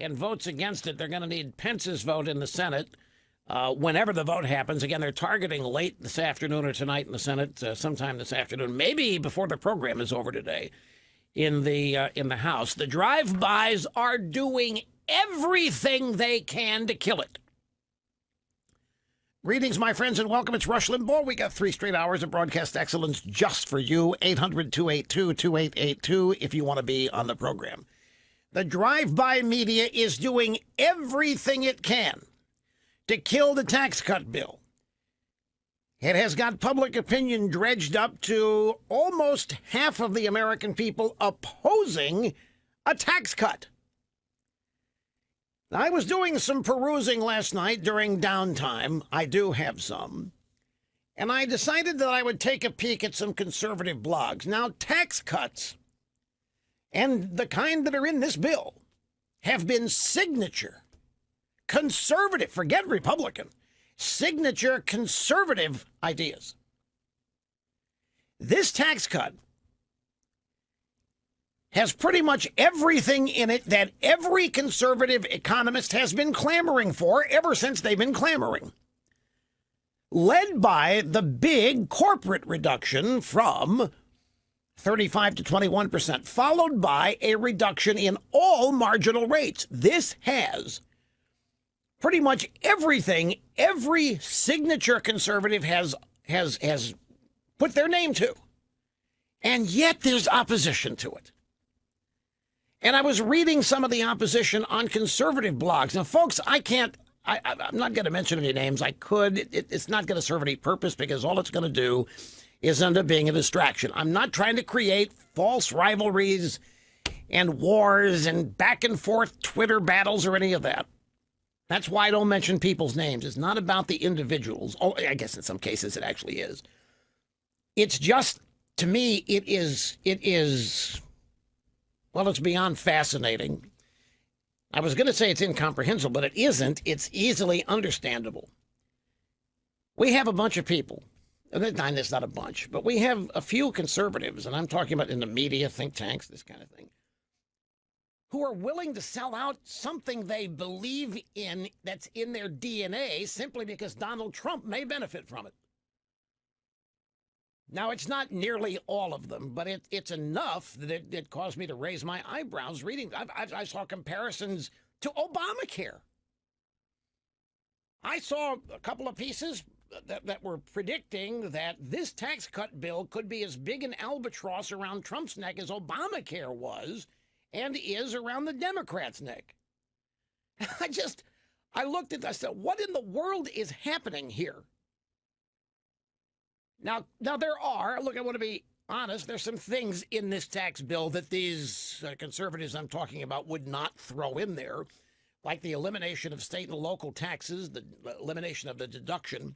and votes against it. They're going to need Pence's vote in the Senate whenever the vote happens. Again, they're targeting late this afternoon or tonight in the Senate, sometime this afternoon, maybe before the program is over today in the House. The drive-bys are doing everything they can to kill it. Greetings, my friends, and welcome. It's Rush Limbaugh. We got 3 straight hours of broadcast excellence just for you. 800-282-2882 if you want to be on the program. The drive-by media is doing everything it can to kill the tax cut bill. It has got public opinion dredged up to almost half of the American people opposing a tax cut. I was doing some perusing last night during downtime. I do have some. And I decided that I would take a peek at some conservative blogs. Now, tax cuts, and the kind that are in this bill, have been signature conservative, forget Republican, signature conservative ideas. This tax cut has pretty much everything in it that every conservative economist has been clamoring for ever since they've been clamoring. Led by the big corporate reduction from 35 to 21%, followed by a reduction in all marginal rates. This has pretty much everything every signature conservative has put their name to. And yet there's opposition to it. And I was reading some of the opposition on conservative blogs. Now, folks, I'm not going to mention any names. I could. It's not going to serve any purpose because all it's going to do is end up being a distraction. I'm not trying to create false rivalries and wars and back and forth Twitter battles or any of that. That's why I don't mention people's names. It's not about the individuals. Oh, I guess in some cases it actually is. It's just, to me, it is, well, it's beyond fascinating. I was going to say it's incomprehensible, but it isn't. It's easily understandable. We have a bunch of people, and it's not a bunch, but we have a few conservatives, and I'm talking about in the media, think tanks, this kind of thing, who are willing to sell out something they believe in that's in their DNA simply because Donald Trump may benefit from it. Now, it's not nearly all of them, but it's enough that it caused me to raise my eyebrows reading. I saw comparisons to Obamacare. I saw a couple of pieces that were predicting that this tax cut bill could be as big an albatross around Trump's neck as Obamacare was and is around the Democrats' neck. I looked at that, I said, what in the world is happening here? Now there are, look, I want to be honest, there's some things in this tax bill that these conservatives I'm talking about would not throw in there, like the elimination of state and local taxes, the elimination of the deduction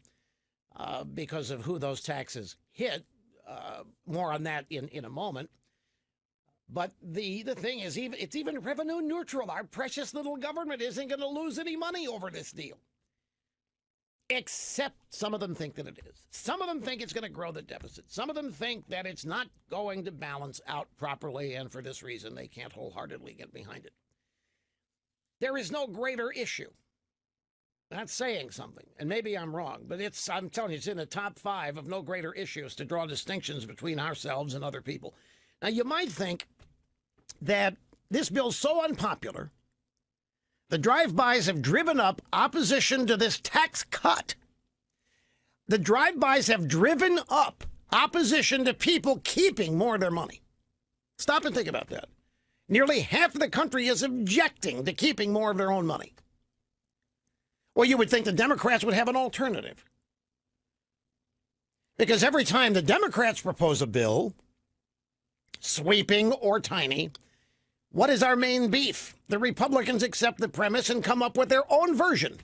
because of who those taxes hit. More on that in a moment. But the thing is, it's even revenue neutral. Our precious little government isn't going to lose any money over this deal. Except some of them think that it is. Some of them think it's going to grow the deficit. Some of them think that it's not going to balance out properly, and for this reason, they can't wholeheartedly get behind it. There is no greater issue. That's saying something, and maybe I'm wrong, but I'm telling you, it's in the top 5 of no greater issues to draw distinctions between ourselves and other people. Now, you might think that this bill's so unpopular, the drive-bys have driven up opposition to this tax cut. The drive-bys have driven up opposition to people keeping more of their money. Stop and think about that. Nearly half of the country is objecting to keeping more of their own money. Well, you would think the Democrats would have an alternative. Because every time the Democrats propose a bill, sweeping or tiny, what is our main beef? The Republicans accept the premise and come up with their own version.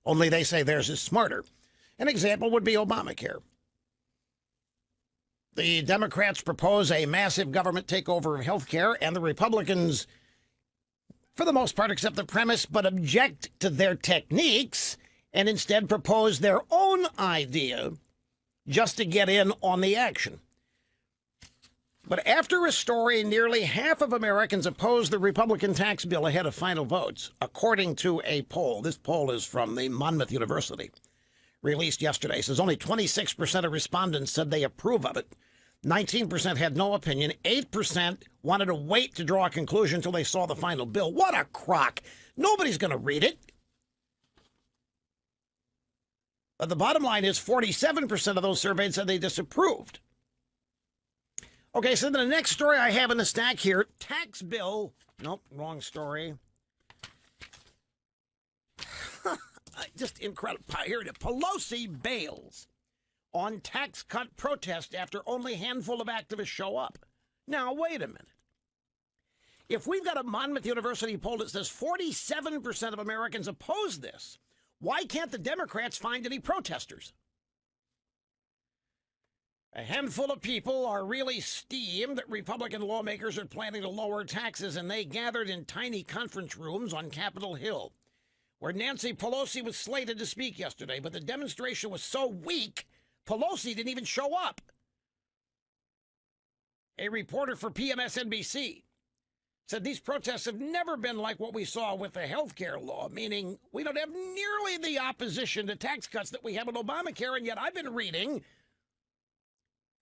Only they say theirs is smarter. An example would be Obamacare. The Democrats propose a massive government takeover of health care, and the Republicans, for the most part, accept the premise but object to their techniques and instead propose their own idea just to get in on the action. But after a story, nearly half of Americans oppose the Republican tax bill ahead of final votes, according to a poll. This poll is from the Monmouth University, released yesterday. It says only 26% of respondents said they approve of it. 19% had no opinion. 8% wanted to wait to draw a conclusion until they saw the final bill. What a crock. Nobody's going to read it. But the bottom line is 47% of those surveyed said they disapproved. Okay, so the next story I have in the stack here, tax bill. Nope, wrong story. Just incredible. Here it is. Pelosi bails on tax cut protest after only a handful of activists show up. Now, wait a minute. If we've got a Monmouth University poll that says 47% of Americans oppose this, why can't the Democrats find any protesters? A handful of people are really steamed that Republican lawmakers are planning to lower taxes, and they gathered in tiny conference rooms on Capitol Hill, where Nancy Pelosi was slated to speak yesterday, but the demonstration was so weak, Pelosi didn't even show up. A reporter for PMSNBC said these protests have never been like what we saw with the health care law, meaning we don't have nearly the opposition to tax cuts that we have in Obamacare, and yet I've been reading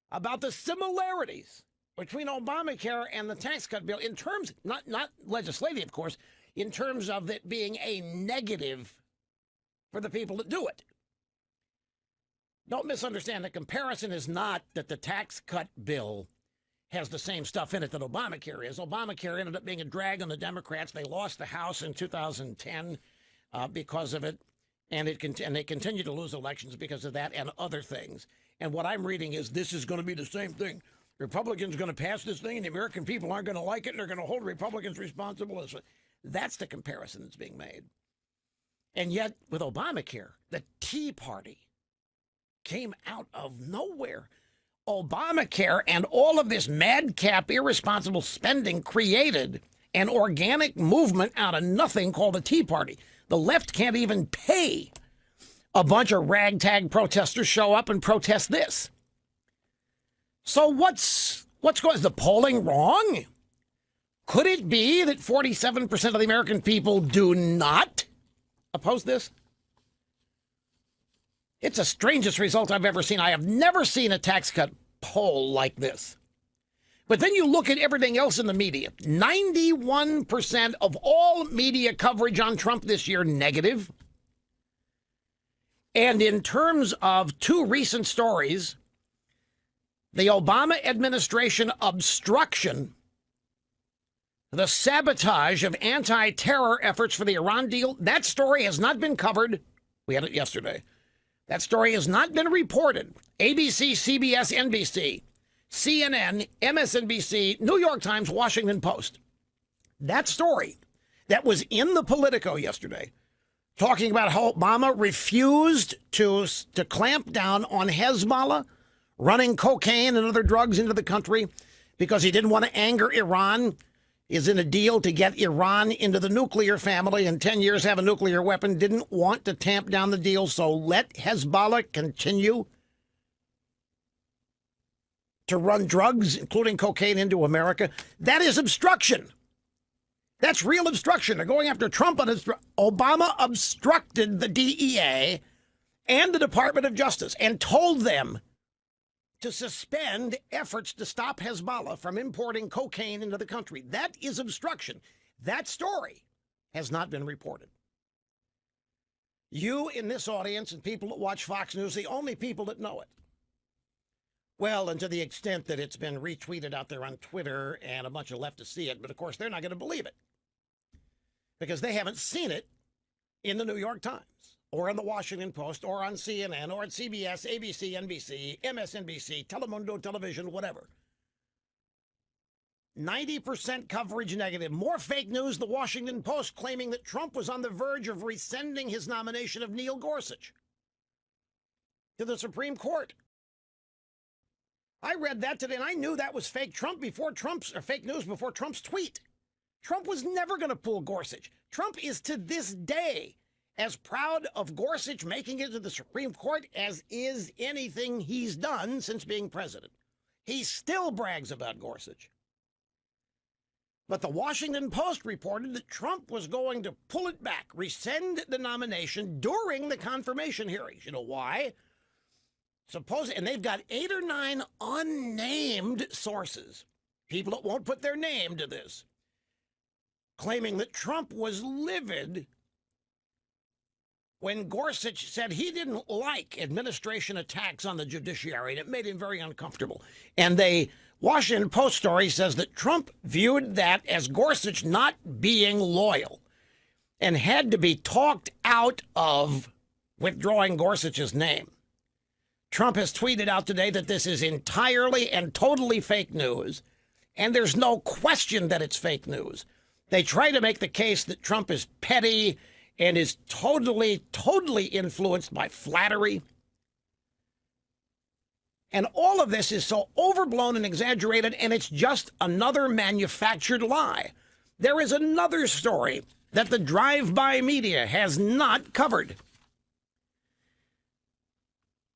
about the similarities between Obamacare and the tax cut bill in terms, not legislative, of course, in terms of it being a negative for the people that do it. Don't misunderstand. The comparison is not that the tax cut bill has the same stuff in it that Obamacare is. Obamacare ended up being a drag on the Democrats. They lost the House in 2010 because of it, and they continue to lose elections because of that and other things. And what I'm reading is this is going to be the same thing. Republicans are going to pass this thing, and the American people aren't going to like it, and they're going to hold Republicans responsible. That's the comparison that's being made. And yet, with Obamacare, the Tea Party came out of nowhere. Obamacare and all of this madcap, irresponsible spending created an organic movement out of nothing called the Tea Party. The left can't even pay a bunch of ragtag protesters show up and protest this. So what's going? Is the polling wrong? Could it be that 47% of the American people do not oppose this? It's the strangest result I've ever seen. I have never seen a tax cut poll like this. But then you look at everything else in the media. 91% of all media coverage on Trump this year, negative. And in terms of two recent stories, the Obama administration obstruction, the sabotage of anti-terror efforts for the Iran deal, that story has not been covered. We had it yesterday. That story has not been reported. ABC, CBS, NBC, CNN, MSNBC, New York Times, Washington Post. That story that was in the Politico yesterday, talking about how Obama refused to clamp down on Hezbollah running cocaine and other drugs into the country because he didn't want to anger Iran, is in a deal to get Iran into the nuclear family and 10 years have a nuclear weapon, didn't want to tamp down the deal, so let Hezbollah continue to run drugs, including cocaine, into America. That is obstruction. That's real obstruction. They're going after Trump on Obama obstructed the DEA and the Department of Justice and told them to suspend efforts to stop Hezbollah from importing cocaine into the country. That is obstruction. That story has not been reported. You in this audience and people that watch Fox News, the only people that know it. Well, and to the extent that it's been retweeted out there on Twitter and a bunch of leftists see it, but of course they're not going to believe it because they haven't seen it in the New York Times or in the Washington Post or on CNN or at CBS, ABC, NBC, MSNBC, Telemundo Television, whatever. 90% coverage negative. More fake news, the Washington Post claiming that Trump was on the verge of rescinding his nomination of Neil Gorsuch to the Supreme Court. I read that today, and I knew that was fake fake news before Trump's tweet. Trump was never going to pull Gorsuch. Trump is to this day as proud of Gorsuch making it to the Supreme Court as is anything he's done since being president. He still brags about Gorsuch. But the Washington Post reported that Trump was going to pull it back, rescind the nomination during the confirmation hearings. You know why? And they've got 8 or 9 unnamed sources, people that won't put their name to this, claiming that Trump was livid when Gorsuch said he didn't like administration attacks on the judiciary, and it made him very uncomfortable. And the Washington Post story says that Trump viewed that as Gorsuch not being loyal and had to be talked out of withdrawing Gorsuch's name. Trump has tweeted out today that this is entirely and totally fake news, and there's no question that it's fake news. They try to make the case that Trump is petty and is totally influenced by flattery. And all of this is so overblown and exaggerated, and it's just another manufactured lie. There is another story that the drive-by media has not covered.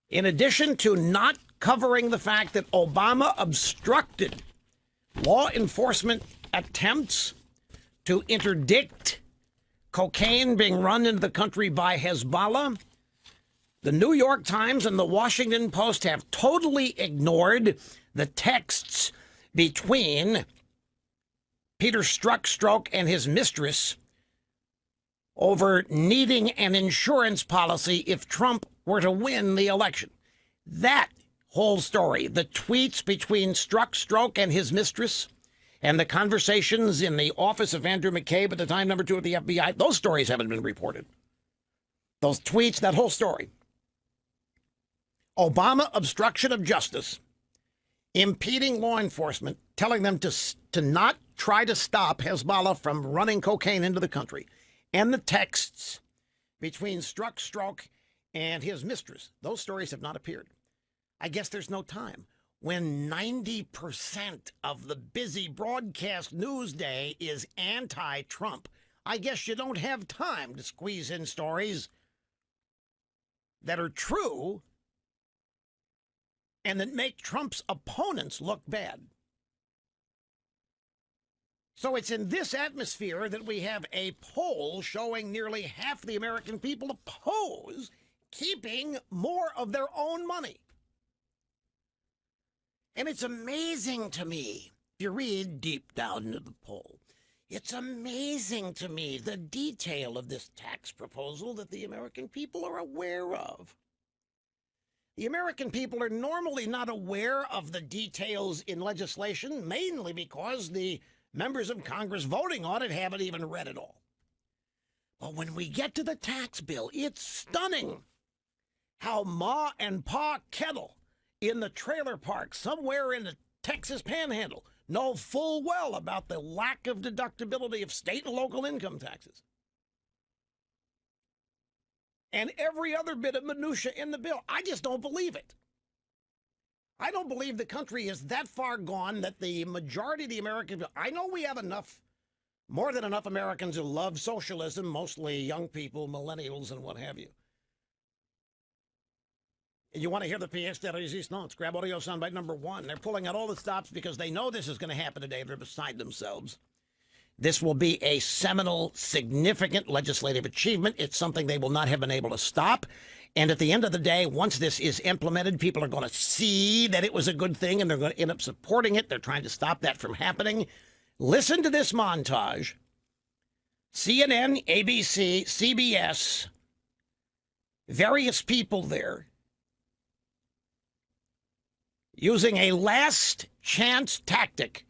In addition to not covering the fact that Obama obstructed law enforcement attempts to interdict cocaine being run into the country by Hezbollah, the New York Times and the Washington Post have totally ignored the texts between Peter Strzok and his mistress over needing an insurance policy if Trump were to win the election. That whole story, the tweets between Strzok and his mistress, and the conversations in the office of Andrew McCabe at the time number 2 at the FBI, those stories haven't been reported. Those tweets, that whole story. Obama obstruction of justice, impeding law enforcement, telling them to not try to stop Hezbollah from running cocaine into the country. And the texts between Strzok and his mistress, those stories have not appeared. I guess there's no time. When 90% of the busy broadcast news day is anti-Trump, I guess you don't have time to squeeze in stories that are true and that make Trump's opponents look bad. So it's in this atmosphere that we have a poll showing nearly half the American people oppose keeping more of their own money. And it's amazing to me, if you read deep down into the poll, it's amazing to me the detail of this tax proposal that the American people are aware of. The American people are normally not aware of the details in legislation, mainly because the members of Congress voting on it haven't even read it all. But when we get to the tax bill, it's stunning how Ma and Pa Kettle in the trailer park somewhere in the Texas Panhandle know full well about the lack of deductibility of state and local income taxes. And every other bit of minutia in the bill. I just don't believe it. I don't believe the country is that far gone that the majority of the American... I know we have more than enough Americans who love socialism, mostly young people, millennials, and what have you. You want to hear the pièce de résistance? Grab audio soundbite number 1. They're pulling out all the stops because they know this is going to happen today. They're beside themselves. This will be a seminal, significant legislative achievement. It's something they will not have been able to stop. And at the end of the day, once this is implemented, people are going to see that it was a good thing, and they're going to end up supporting it. They're trying to stop that from happening. Listen to this montage. CNN, ABC, CBS, various people there using a last chance tactic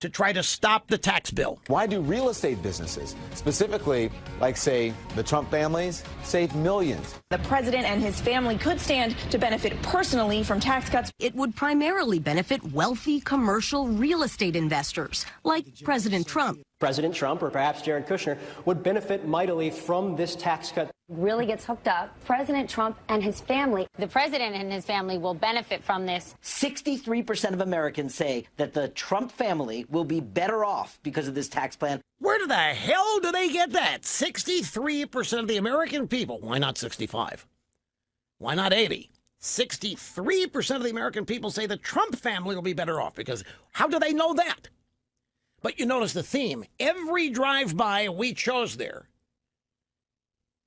to try to stop the tax bill. Why do real estate businesses, specifically, like, say, the Trump families, save millions? The president and his family could stand to benefit personally from tax cuts. It would primarily benefit wealthy commercial real estate investors, like President Trump. President Trump, or perhaps Jared Kushner, would benefit mightily from this tax cut. Really gets hooked up. President Trump and his family. The president and his family will benefit from this. 63% of Americans say that the Trump family will be better off because of this tax plan. Where the hell do they get that? 63% of the American people. Why not 65? Why not 80? 63% of the American people say the Trump family will be better off, because how do they know that? But you notice the theme. Every drive-by we chose there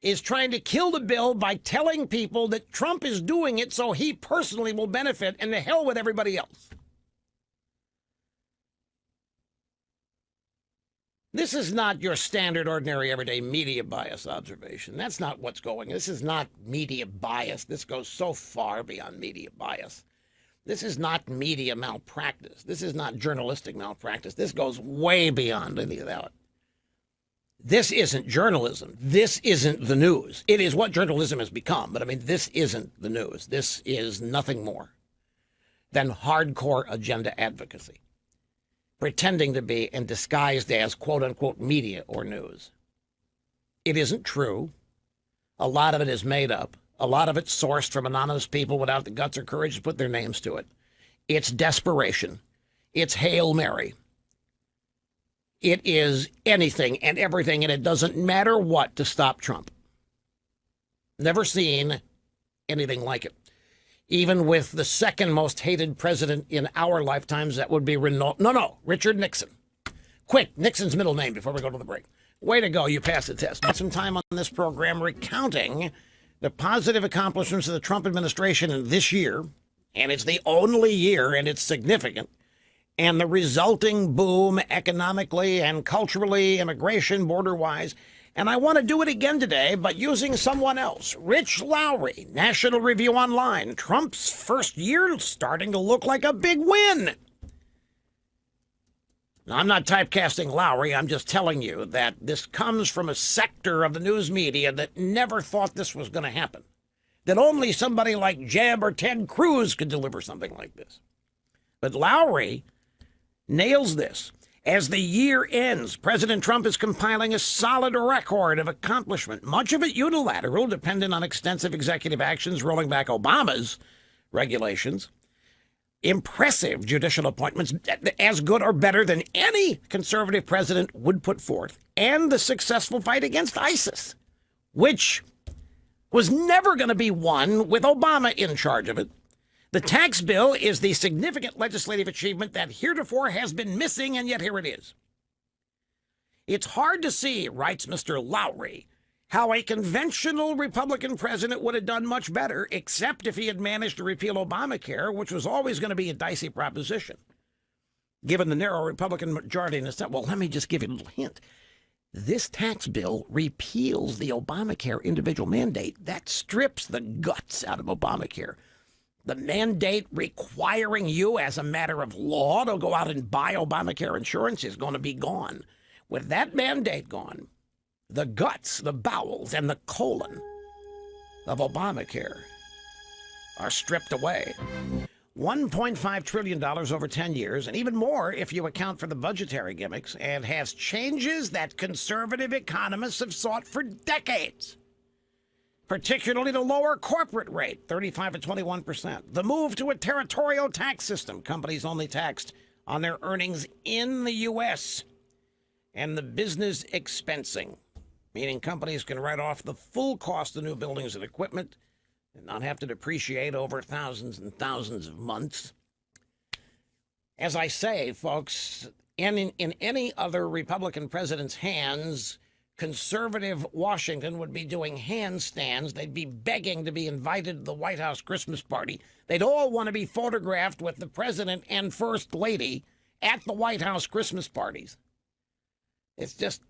is trying to kill the bill by telling people that Trump is doing it so he personally will benefit, and to hell with everybody else. This is not your standard, ordinary, everyday media bias observation. That's not what's going. This is not media bias. This goes so far beyond media bias. This is not media malpractice. This is not journalistic malpractice. This goes way beyond any of that. This isn't journalism. This isn't the news. It is what journalism has become, but I mean, this isn't the news. This is nothing more than hardcore agenda advocacy, pretending to be and disguised as quote-unquote media or news. It isn't true. A lot of it is made up. A lot of it's sourced from anonymous people without the guts or courage to put their names to it. It's desperation. It's Hail Mary. It is anything and everything, and it doesn't matter what, to stop Trump. Never seen anything like it. Even with the second most hated president in our lifetimes, that would be Richard Nixon. Quick, Nixon's middle name before we go to the break. Way to go, you passed the test. Spent some time on this program recounting the positive accomplishments of the Trump administration in this year, and it's the only year, and it's significant, and the resulting boom economically and culturally, immigration, border-wise. And I want to do it again today, but using someone else. Rich Lowry, National Review Online. Trump's first year starting to look like a big win. Now, I'm not typecasting Lowry. I'm just telling you that this comes from a sector of the news media that never thought this was going to happen. That only somebody like Jeb or Ted Cruz could deliver something like this. But Lowry nails this. As the year ends, President Trump is compiling a solid record of accomplishment, much of it unilateral, dependent on extensive executive actions rolling back Obama's regulations. Impressive judicial appointments, as good or better than any conservative president would put forth, and the successful fight against ISIS, which was never going to be won with Obama in charge of it. The tax bill is the significant legislative achievement that heretofore has been missing, and yet here it is. It's hard to see, writes Mr. Lowry, how a conventional Republican president would have done much better, except if he had managed to repeal Obamacare, which was always going to be a dicey proposition, given the narrow Republican majority in the Senate. Well, let me just give you a little hint. This tax bill repeals the Obamacare individual mandate. That strips the guts out of Obamacare. The mandate requiring you as a matter of law to go out and buy Obamacare insurance is going to be gone. With that mandate gone, the guts, the bowels, and the colon of Obamacare are stripped away. $1.5 trillion over 10 years, and even more if you account for the budgetary gimmicks, and has changes that conservative economists have sought for decades. Particularly the lower corporate rate, 35 to 21%. The move to a territorial tax system, companies only taxed on their earnings in the U.S. And the business expensing, meaning companies can write off the full cost of new buildings and equipment and not have to depreciate over thousands and thousands of months. As I say, folks, in any other Republican president's hands, conservative Washington would be doing handstands. They'd be begging to be invited to the White House Christmas party. They'd all want to be photographed with the president and first lady at the White House Christmas parties. It's just,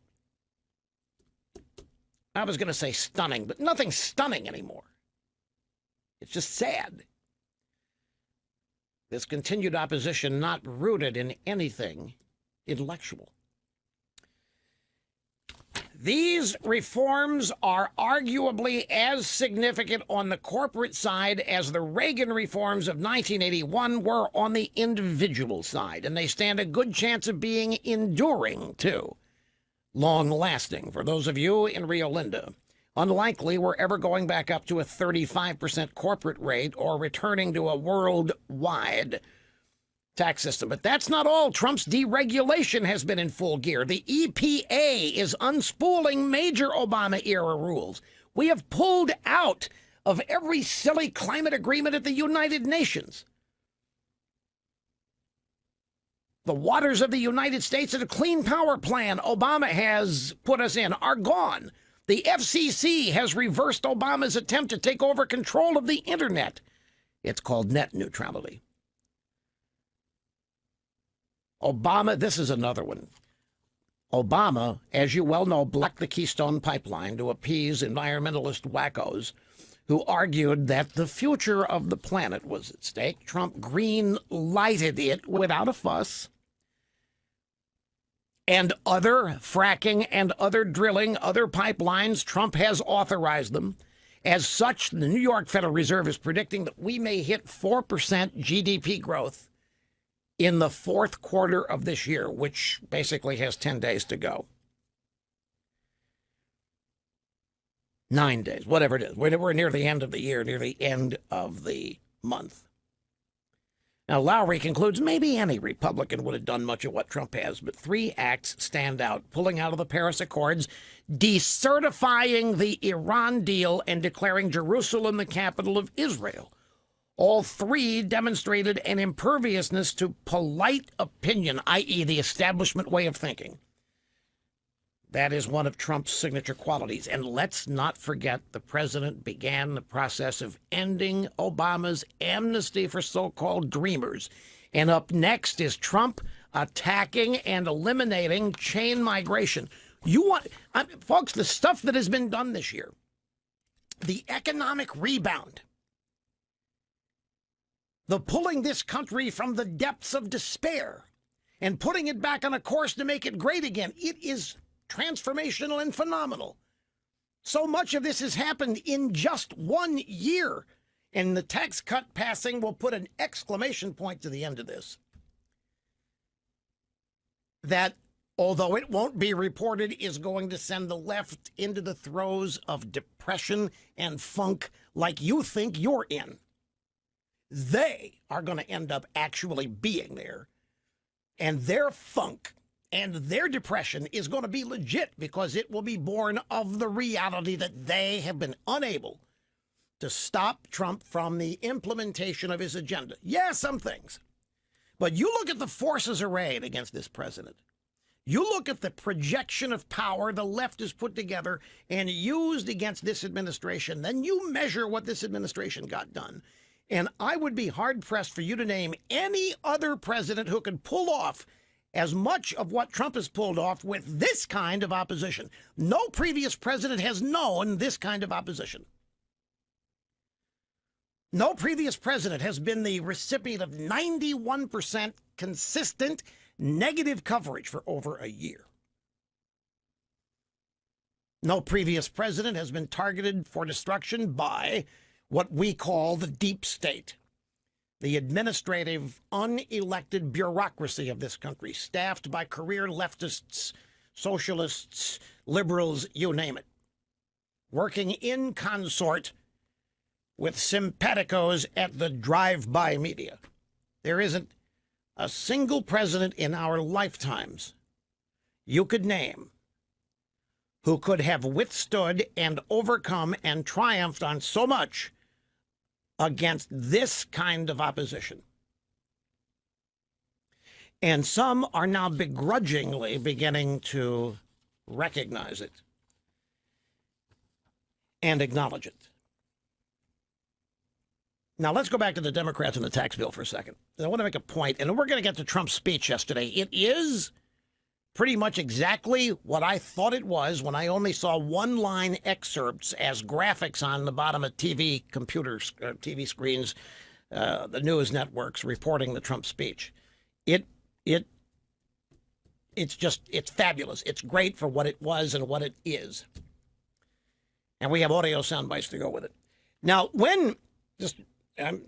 I was going to say stunning, but nothing's stunning anymore. It's just sad. This continued opposition not rooted in anything intellectual. These reforms are arguably as significant on the corporate side as the Reagan reforms of 1981 were on the individual side, and they stand a good chance of being enduring, too. Long-lasting. For those of you in Rio Linda, unlikely we're ever going back up to a 35% corporate rate or returning to a worldwide tax system. But that's not all. Trump's deregulation has been in full gear. The EPA is unspooling major Obama-era rules. We have pulled out of every silly climate agreement at the United Nations. The waters of the United States and a clean power plan Obama has put us in are gone. The FCC has reversed Obama's attempt to take over control of the internet. It's called net neutrality. Obama, this is another one. Obama, as you well know, blocked the Keystone Pipeline to appease environmentalist wackos who argued that the future of the planet was at stake. Trump green-lighted it without a fuss. And other fracking and other drilling, other pipelines, Trump has authorized them. As such, the New York Federal Reserve is predicting that we may hit 4% GDP growth in the fourth quarter of this year, which basically has 10 days to go. 9 days, whatever it is. We're near the end of the year, near the end of the month. Now, Lowry concludes maybe any Republican would have done much of what Trump has, but 3 acts stand out: pulling out of the Paris Accords, decertifying the Iran deal, and declaring Jerusalem the capital of Israel. All 3 demonstrated an imperviousness to polite opinion, i.e. the establishment way of thinking. That is one of Trump's signature qualities. And let's not forget, the president began the process of ending Obama's amnesty for so-called dreamers. And up next is Trump attacking and eliminating chain migration. Folks, the stuff that has been done this year, the economic rebound, the pulling this country from the depths of despair and putting it back on a course to make it great again, it is transformational and phenomenal. So much of this has happened in just 1 year, and the tax cut passing will put an exclamation point to the end of this. That, although it won't be reported, is going to send the left into the throes of depression and funk like you think you're in. They are going to end up actually being there, and their funk and their depression is going to be legit because it will be born of the reality that they have been unable to stop Trump from the implementation of his agenda. Yeah, some things. But you look at the forces arrayed against this president. You look at the projection of power the left has put together and used against this administration. Then you measure what this administration got done. And I would be hard-pressed for you to name any other president who could pull off as much of what Trump has pulled off with this kind of opposition. No previous president has known this kind of opposition. No previous president has been the recipient of 91% consistent negative coverage for over a year. No previous president has been targeted for destruction by what we call the deep state, the administrative, unelected bureaucracy of this country, staffed by career leftists, socialists, liberals, you name it, working in consort with simpaticos at the drive-by media. There isn't a single president in our lifetimes you could name who could have withstood and overcome and triumphed on so much against this kind of opposition. And some are now begrudgingly beginning to recognize it and acknowledge it. Now, let's go back to the Democrats and the tax bill for a second. I want to make a point, and we're going to get to Trump's speech yesterday. It is pretty much exactly what I thought it was when I only saw one-line excerpts as graphics on the bottom of TV screens, the news networks reporting the Trump speech. It's fabulous. It's great for what it was and what it is. And we have audio sound bites to go with it. Now, I'm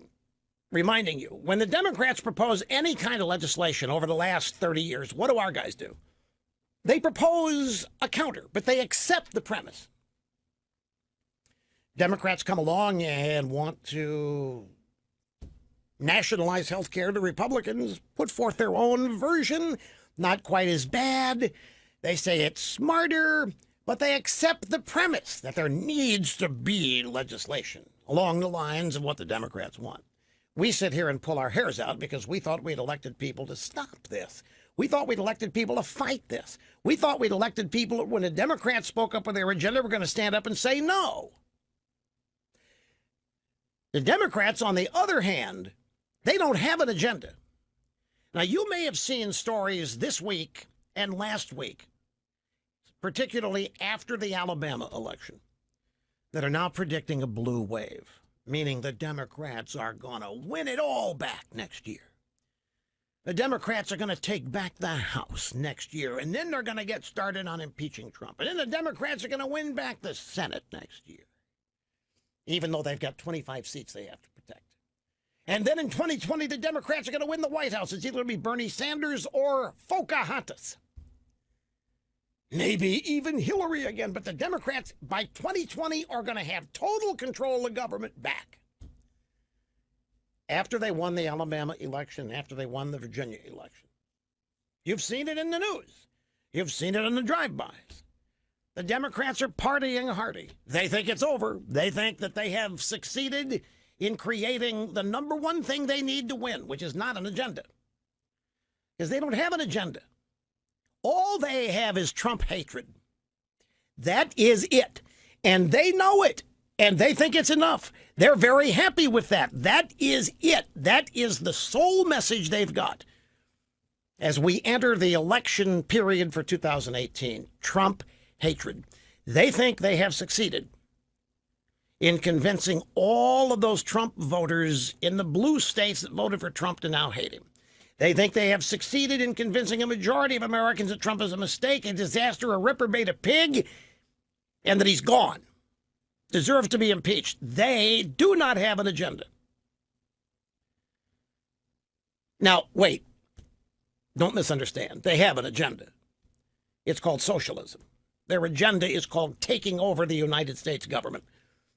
reminding you, when the Democrats propose any kind of legislation over the last 30 years, what do our guys do? They propose a counter, but they accept the premise. Democrats come along and want to nationalize health care. The Republicans put forth their own version, not quite as bad. They say it's smarter, but they accept the premise that there needs to be legislation. along the lines of what the Democrats want. We sit here and pull our hairs out because we thought we'd elected people to stop this. We thought we'd elected people to fight this. We thought we'd elected people when the Democrats spoke up with their agenda, were going to stand up and say no. The Democrats, on the other hand, they don't have an agenda. Now, you may have seen stories this week and last week, particularly after the Alabama election, that are now predicting a blue wave, meaning the Democrats are going to win it all back next year. The Democrats are going to take back the House next year, and then they're going to get started on impeaching Trump. And then the Democrats are going to win back the Senate next year, even though they've got 25 seats they have to protect. And then in 2020, the Democrats are going to win the White House. It's either going to be Bernie Sanders or Pocahontas. Maybe even Hillary again. But the Democrats, by 2020, are going to have total control of the government back. After they won the Alabama election, after they won the Virginia election. You've seen it in the news. You've seen it in the drive-bys. The Democrats are partying hardy. They think it's over. They think that they have succeeded in creating the number one thing they need to win, which is not an agenda. Because they don't have an agenda. All they have is Trump hatred. That is it. And they know it. And they think it's enough. They're very happy with that. That is it. That is the sole message they've got. As we enter the election period for 2018, Trump hatred. They think they have succeeded in convincing all of those Trump voters in the blue states that voted for Trump to now hate him. They think they have succeeded in convincing a majority of Americans that Trump is a mistake, a disaster, a reprobate, a pig, and that he's gone, deserves to be impeached. They do not have an agenda. Now, wait, don't misunderstand. They have an agenda. It's called socialism. Their agenda is called taking over the United States government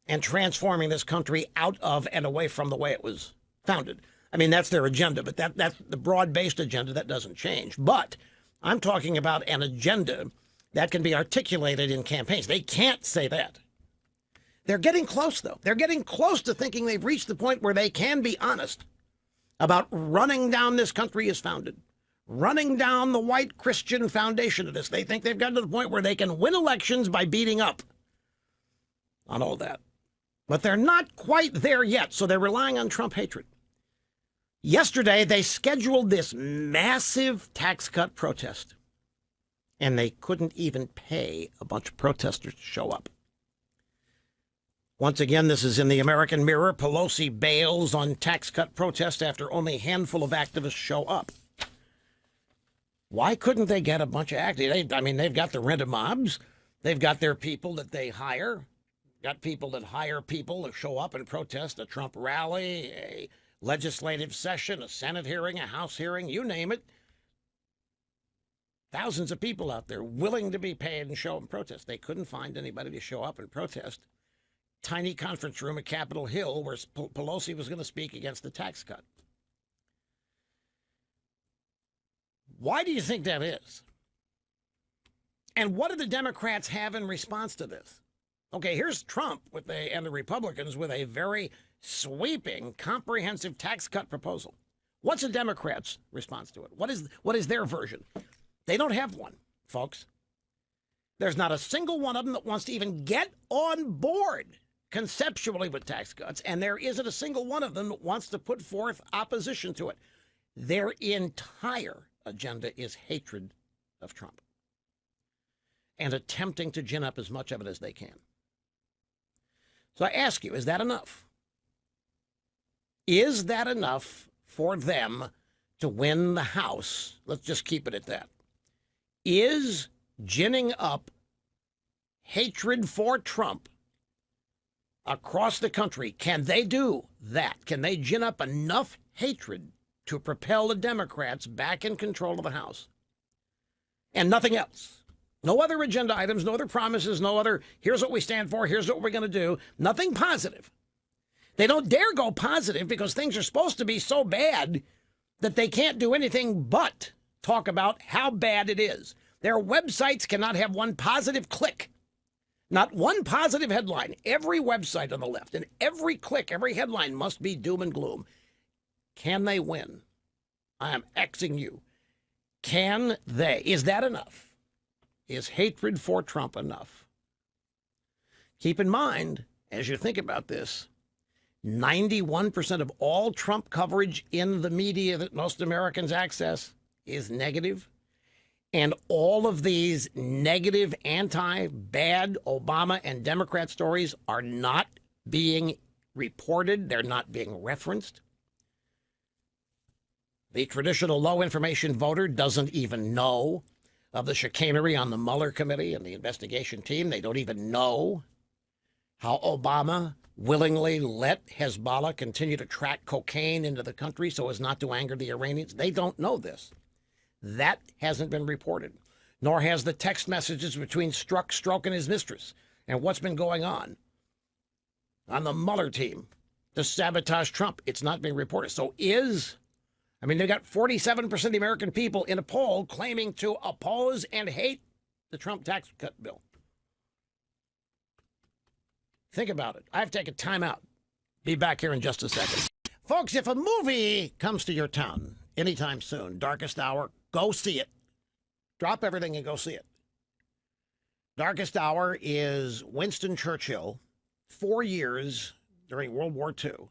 and transforming this country out of and away from the way it was founded. I mean, that's their agenda, but that's the broad-based agenda that doesn't change. But I'm talking about an agenda that can be articulated in campaigns. They can't say that. They're getting close, though. They're getting close to thinking they've reached the point where they can be honest about running down this country as founded, running down the white Christian foundation of this. They think they've gotten to the point where they can win elections by beating up on all that. But they're not quite there yet, so they're relying on Trump hatred. Yesterday, they scheduled this massive tax cut protest, and they couldn't even pay a bunch of protesters to show up. Once again, this is in the American Mirror. Pelosi bails on tax cut protest after only a handful of activists show up. Why couldn't they get a bunch of activists? They've got the rent-a-mobs. They've got their people that they hire. Got people that hire people to show up and protest a Trump rally, a legislative session, a Senate hearing, a House hearing, you name it. Thousands of people out there willing to be paid and show up and protest. They couldn't find anybody to show up and protest. Tiny conference room at Capitol Hill where Pelosi was going to speak against the tax cut. Why do you think that is? And what do the Democrats have in response to this? Okay, here's Trump and the Republicans with a very sweeping, comprehensive tax cut proposal. What's the Democrats' response to it? What is their version? They don't have one, folks. There's not a single one of them that wants to even get on board conceptually with tax cuts, and there isn't a single one of them that wants to put forth opposition to it. Their entire agenda is hatred of Trump and attempting to gin up as much of it as they can. So I ask you, is that enough? Is that enough for them to win the House? Let's just keep it at that. Is ginning up hatred for Trump across the country, can they do that? Can they gin up enough hatred to propel the Democrats back in control of the House? And nothing else. No other agenda items, no other promises, no other, here's what we stand for, here's what we're going to do. Nothing positive. They don't dare go positive because things are supposed to be so bad that they can't do anything but talk about how bad it is. Their websites cannot have one positive click. Not one positive headline. Every website on the left and every click, every headline must be doom and gloom. Can they win? I am Xing you. Can they? Is that enough? Is hatred for Trump enough? Keep in mind, as you think about this, 91% of all Trump coverage in the media that most Americans access is negative. And all of these negative, anti-bad Obama and Democrat stories are not being reported. They're not being referenced. The traditional low-information voter doesn't even know of the chicanery on the Mueller committee and the investigation team. They don't even know how Obama willingly let Hezbollah continue to track cocaine into the country so as not to anger the Iranians. They don't know this. That hasn't been reported, nor has the text messages between Strzok and his mistress and what's been going on the Mueller team to sabotage Trump. It's not being reported. So they've got 47% of the American people in a poll claiming to oppose and hate the Trump tax cut bill. Think about it. I have to take a time out. Be back here in just a second. Folks, if a movie comes to your town anytime soon, Darkest Hour, go see it. Drop everything and go see it. Darkest Hour is Winston Churchill, 4 years during World War II.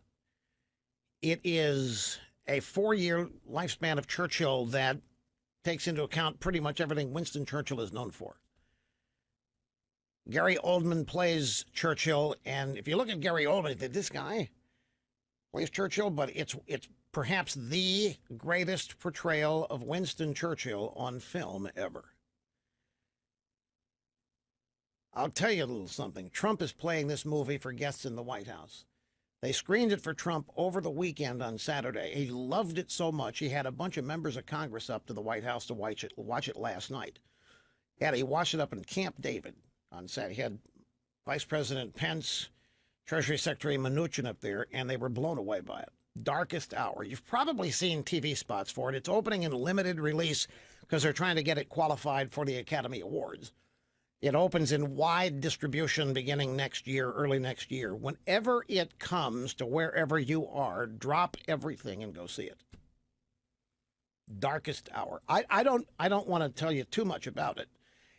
It is a 4-year lifespan of Churchill that takes into account pretty much everything Winston Churchill is known for. Gary Oldman plays Churchill, and if you look at Gary Oldman, this guy plays Churchill, but it's perhaps the greatest portrayal of Winston Churchill on film ever. I'll tell you a little something. Trump is playing this movie for guests in the White House. They screened it for Trump over the weekend on Saturday. He loved it so much, he had a bunch of members of Congress up to the White House to watch it last night. He watched it up in Camp David on Saturday. He had Vice President Pence, Treasury Secretary Mnuchin up there, and they were blown away by it. Darkest Hour. You've probably seen TV spots for it. It's opening in limited release because they're trying to get it qualified for the Academy Awards. It opens in wide distribution beginning next year, early next year. Whenever it comes to wherever you are, drop everything and go see it. Darkest Hour. I don't want to tell you too much about it.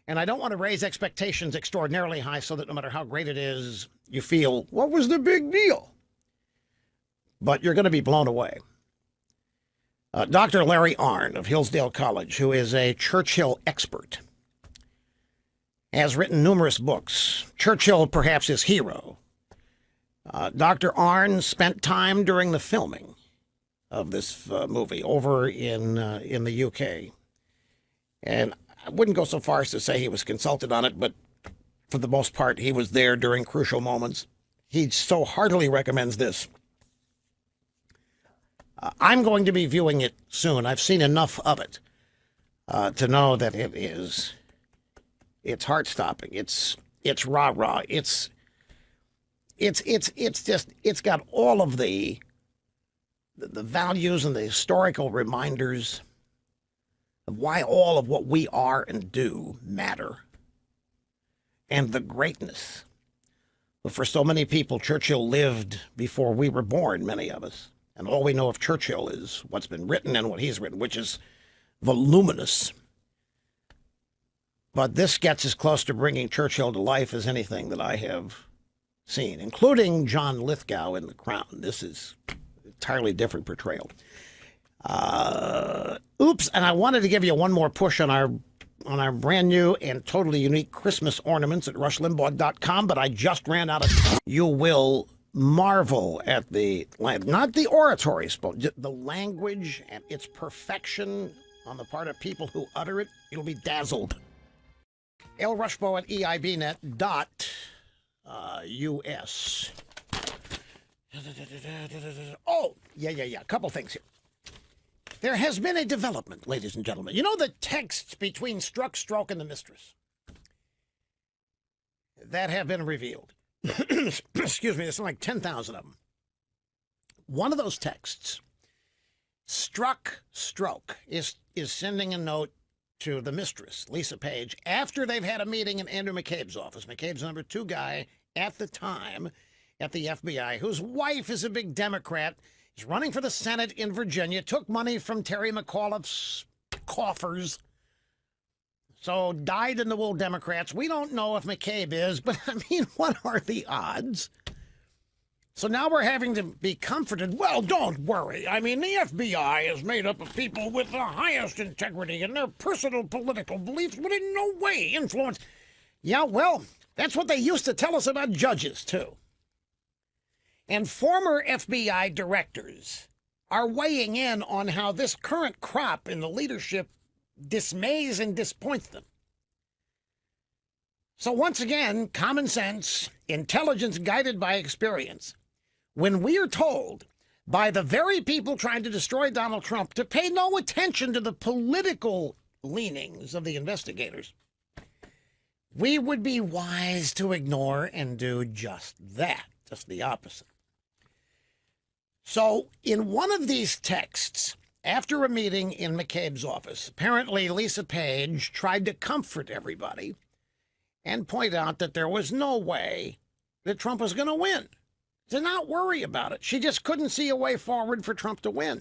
And I don't want to raise expectations extraordinarily high so that no matter how great it is, you feel, what was the big deal? But you're going to be blown away. Dr. Larry Arnn of Hillsdale College, who is a Churchill expert, has written numerous books. Churchill, perhaps his hero. Dr. Arnn spent time during the filming of this movie over in the UK. And I wouldn't go so far as to say he was consulted on it, but for the most part, he was there during crucial moments. He so heartily recommends this. I'm going to be viewing it soon. I've seen enough of it to know that it's heart-stopping. It's rah-rah. It's got all of the values and the historical reminders of why all of what we are and do matter, and the greatness. But for so many people, Churchill lived before we were born, many of us. And all we know of Churchill is what's been written and what he's written, which is voluminous. But this gets as close to bringing Churchill to life as anything that I have seen, including John Lithgow in The Crown. This is an entirely different portrayal. Oops, and I wanted to give you one more push on our brand new and totally unique Christmas ornaments at rushlimbaugh.com, but I just ran out of time. You will marvel at not the oratory, the language and its perfection on the part of people who utter it. You'll be dazzled. lrushbo at eibnet.us. Oh, yeah. A couple things here. There has been a development, ladies and gentlemen. You know the texts between Strzok and the mistress that have been revealed? Excuse me, there's like 10,000 of them. One of those texts, Strzok is sending a note to the mistress, Lisa Page, after they've had a meeting in Andrew McCabe's office. McCabe's number 2 guy at the time at the FBI, whose wife is a big Democrat, is running for the Senate in Virginia, took money from Terry McAuliffe's coffers, so dyed-in-the-wool Democrats. We don't know if McCabe is, but I mean, what are the odds? So now we're having to be comforted. Well, don't worry. I mean, the FBI is made up of people with the highest integrity, and their personal political beliefs would in no way influence. Yeah, well, that's what they used to tell us about judges, too. And former FBI directors are weighing in on how this current crop in the leadership dismays and disappoints them. So once again, common sense, intelligence guided by experience. When we are told by the very people trying to destroy Donald Trump to pay no attention to the political leanings of the investigators, we would be wise to ignore and do just that, just the opposite. So in one of these texts, after a meeting in McCabe's office, apparently Lisa Page tried to comfort everybody and point out that there was no way that Trump was going to win. To not worry about it. She just couldn't see a way forward for Trump to win.